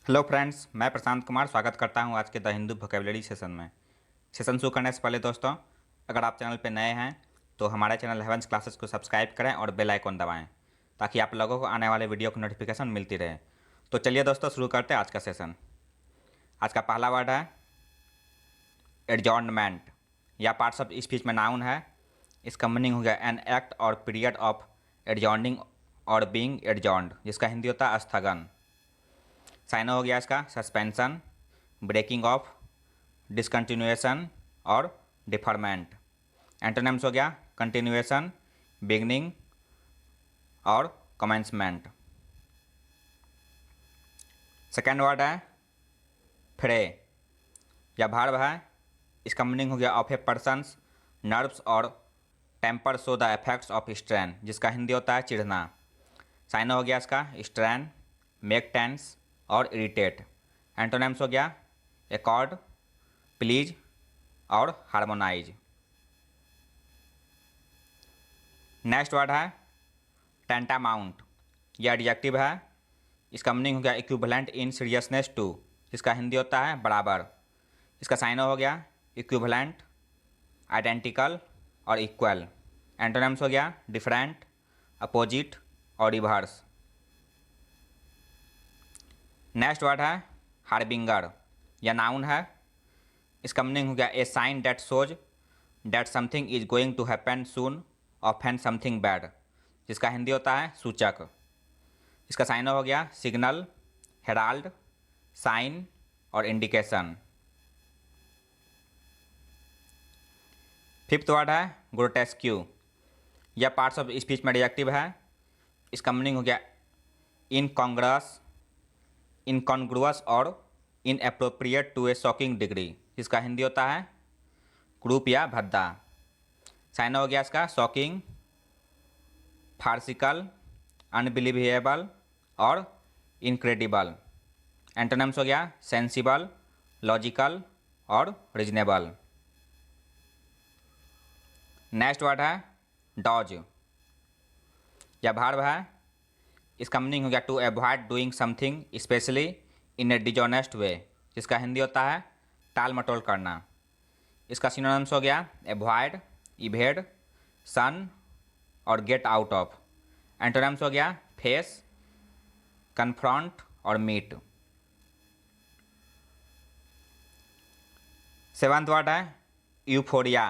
Hello friends, मैं प्रशांत कुमार स्वागत करता हूं आज के द हिंदू वोकेबलरी सेशन में। सेशन शुरू करने से पहले दोस्तों, अगर आप चैनल पर नए हैं तो हमारे चैनल हेवंस क्लासेस को सब्सक्राइब करें और बेल आइकन दबाएं ताकि आप लोगों को आने वाले वीडियो की नोटिफिकेशन मिलती रहे। तो चलिए दोस्तों, शुरू करते हैं आज का सेशन। आज का पहला वर्ड है एडजॉर्नमेंट। या पार्ट्स ऑफ स्पीच में नाउन है। इसका मीनिंग हो गया एन एक्ट और पीरियड ऑफ एडजॉर्निंग और बीइंग एडजॉर्न्ड, जिसका हिंदी होता है स्थगन। साइनो हो गया इसका सस्पेंशन, ब्रेकिंग ऑफ, डिसकंटिन्यूएशन और डिफरमेंट। एंटोनिम्स हो गया कंटिन्यूएशन, बिगनिंग और कमेंसमेंट। सेकेंड वर्ड है फ्रे या भार्ब है। इसका मीनिंग हो गया ऑफ ए पर्सन्स नर्व्स और temper show the effects of strain, जिसका हिंदी होता है चिढ़ना। साइनो हो गया इसका स्ट्रेन, मेक टेंस और इरिटेट। एंटोनिम्स हो गया एकॉर्ड, प्लीज और हार्मोनाइज। नेक्स्ट वर्ड है टेंटामाउंट। यह एडजेक्टिव है। इसका मीनिंग हो गया इक्विवेलेंट इन सीरियसनेस टू, जिसका हिंदी होता है बराबर। इसका साइनो हो गया इक्विवेलेंट, आइडेंटिकल और इक्वल। एंटोनिम्स हो गया डिफरेंट, अपोजिट और रिवर्स। नेक्स्ट वर्ड है हार्बिंगर। यह नाउन है। इसका मीनिंग हो गया a sign that shows that something is going to happen soon often something bad, जिसका हिंदी होता है सूचक। इसका साइनो हो गया सिग्नल, हेराल्ड, साइन और इंडिकेशन। फिफ्थ वर्ड है ग्रोटेस्क्यू। यह पार्ट्स ऑफ स्पीच में एडजेक्टिव है। इसका मीनिंग हो गया इनकॉन्ग्रस, इनकॉन्ग्रुअस और inappropriate to a shocking degree, जिसका हिंदी होता है क्रूप या भद्दा। साइनो हो गया इसका शॉकिंग, फार्सिकल, अनबिलीवेबल और इनक्रेडिबल। एंटोनिम्स हो गया सेंसिबल, लॉजिकल और रीजनेबल। नेक्स्ट वर्ड है डॉज। यह भार्ब है। इसका मीनिंग हो गया to avoid doing something specially in a dishonest way, जिसका हिंदी होता है टाल मटोल करना। इसका सिनोनिम्स हो गया अवॉइड, इवेड, सन और गेट आउट ऑफ। एंटोनिम्स हो गया फेस, कन्फ्रंट और मीट। सेवंथ वर्ड है यूफोरिया।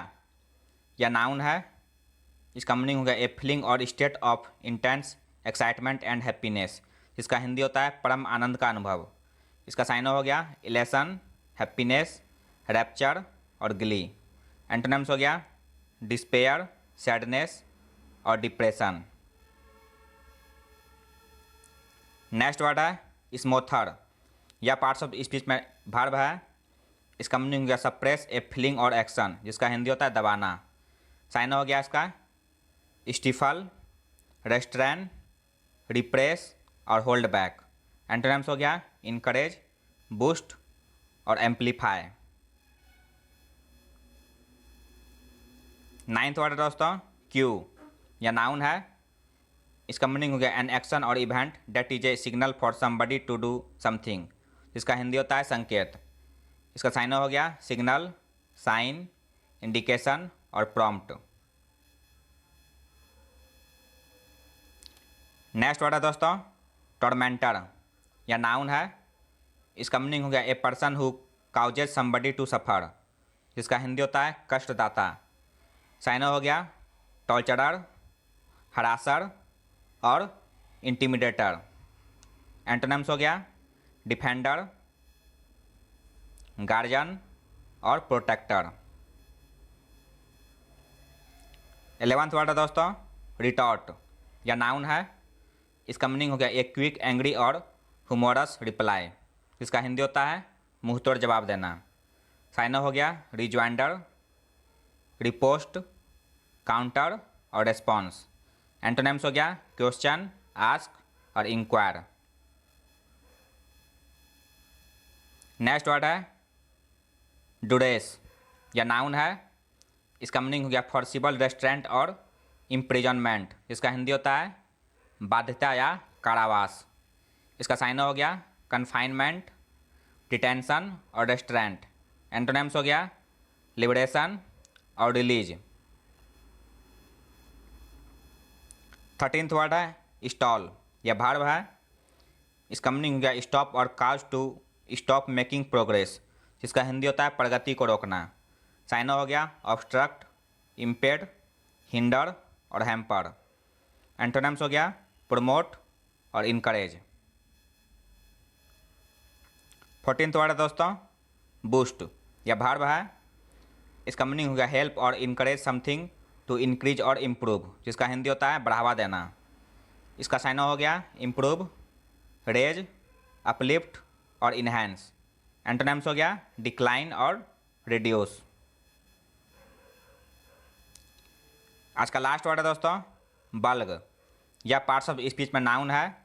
यह नाउन है। इसका मीनिंग हो गया ए फीलिंग और state of intense excitement and happiness, जिसका हिंदी होता है परम आनंद का अनुभव। इसका साइनो हो गया इलेशन, हैप्पीनेस, रैप्चर और ग्ली। एंटोनिम्स हो गया डिस्पेयर, सैडनेस और डिप्रेशन। नेक्स्ट वर्ड है स्मोथर। यह पार्ट्स ऑफ स्पीच में भार्ब है। इसका मीनिंग हो गया सप्रेस ए फीलिंग और एक्शन, जिसका हिंदी होता है दबाना। साइनो हो गया इसका स्टिफल, रेस्ट्रेन, रिप्रेस और होल्ड बैक। एंटोनिम्स हो गया इनकरेज, बूस्ट और एम्पलीफाई। नाइन्थ वर्ड दोस्तों क्यू। यह नाउन है। इसका मीनिंग हो गया एन एक्शन और event that is a signal for somebody to do something, जिसका हिंदी होता है संकेत। इसका साइनो हो गया सिग्नल, साइन, इंडिकेशन और प्रॉम्प्ट। नेक्स्ट वर्ड है दोस्तों टॉर्मेंटर। यह नाउन है। इसका मीनिंग हो गया a person who causes somebody to suffer, जिसका हिंदी होता है कष्टदाता। साइनो हो गया टॉर्चरर, हरासर और इंटिमिडेटर। एंटोनिम्स हो गया डिफेंडर, गार्जियन और प्रोटेक्टर। 11वां वर्ड है दोस्तों रिटॉर्ट। यह नाउन है। इसका मीनिंग हो गया ए क्विक, एंग्री और ह्यूमरस रिप्लाई, जिसका हिंदी होता है मुँह तोड़ जवाब देना। साइनो हो गया रिज्वाइंडर, रिपोस्ट, काउंटर और रेस्पॉन्स। एंटोनिम्स हो गया क्वेश्चन, आस्क और इंक्वायर। नेक्स्ट वर्ड है डुरेस। यह नाउन है। इसका मीनिंग हो गया फोर्सिबल रेस्ट्रेंट और इम्प्रिजनमेंट, इसका हिंदी होता है बाध्यता या कारावास। इसका साइनो हो गया कन्फाइनमेंट, डिटेंशन और रेस्ट्रेंट। एंटोनिम्स हो गया लिबरेशन और रिलीज। 13th वर्ड है स्टॉल, यह भार्ब है। इसका मीनिंग हो गया स्टॉप और काज टू स्टॉप मेकिंग प्रोग्रेस, जिसका हिंदी होता है प्रगति को रोकना। साइनो हो गया ऑब्स्ट्रक्ट, इम्पेड, हिंडर और हैम्पर। एंटोनिम्स हो गया प्रमोट और इनकरेज। 14th वर्ड है दोस्तों बूस्ट, यह भार्ब है। इसका मीनिंग हो गया हेल्प और इनकरेज समथिंग टू इंक्रीज और इम्प्रूव, जिसका हिंदी होता है बढ़ावा देना। इसका साइनो हो गया इम्प्रूव, रेज, अपलिफ्ट और इन्हेंस। एंटोनिम्स हो गया डिक्लाइन और रिड्यूस। आज का लास्ट वर्ड है दोस्तों बल्ग, यह पार्ट्स ऑफ स्पीच में नाउन है।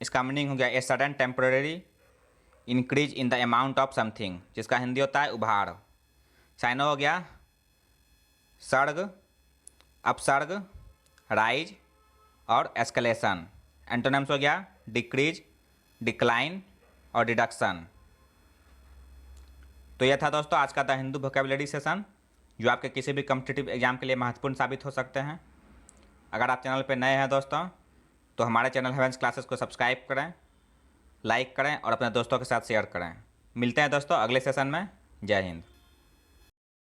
इसका मीनिंग हो गया a sudden temporary increase in the amount of something, जिसका हिंदी होता है उभार। साइनो हो गया सर्ग, अपसर्ग, राइज और एस्केलेशन। एंटोनिम्स हो गया डिक्रीज, डिक्लाइन और रिडक्शन। तो यह था दोस्तों आज का द हिंदू वोकेबुलरी सेशन, जो आपके किसी भी कॉम्पिटिटिव एग्जाम के लिए महत्वपूर्ण साबित हो सकते हैं। अगर आप चैनल पर नए हैं दोस्तों तो हमारे चैनल हेवेंस क्लासेस को सब्सक्राइब करें, लाइक करें और अपने दोस्तों के साथ शेयर करें। मिलते हैं दोस्तों अगले सेशन में। जय हिंद।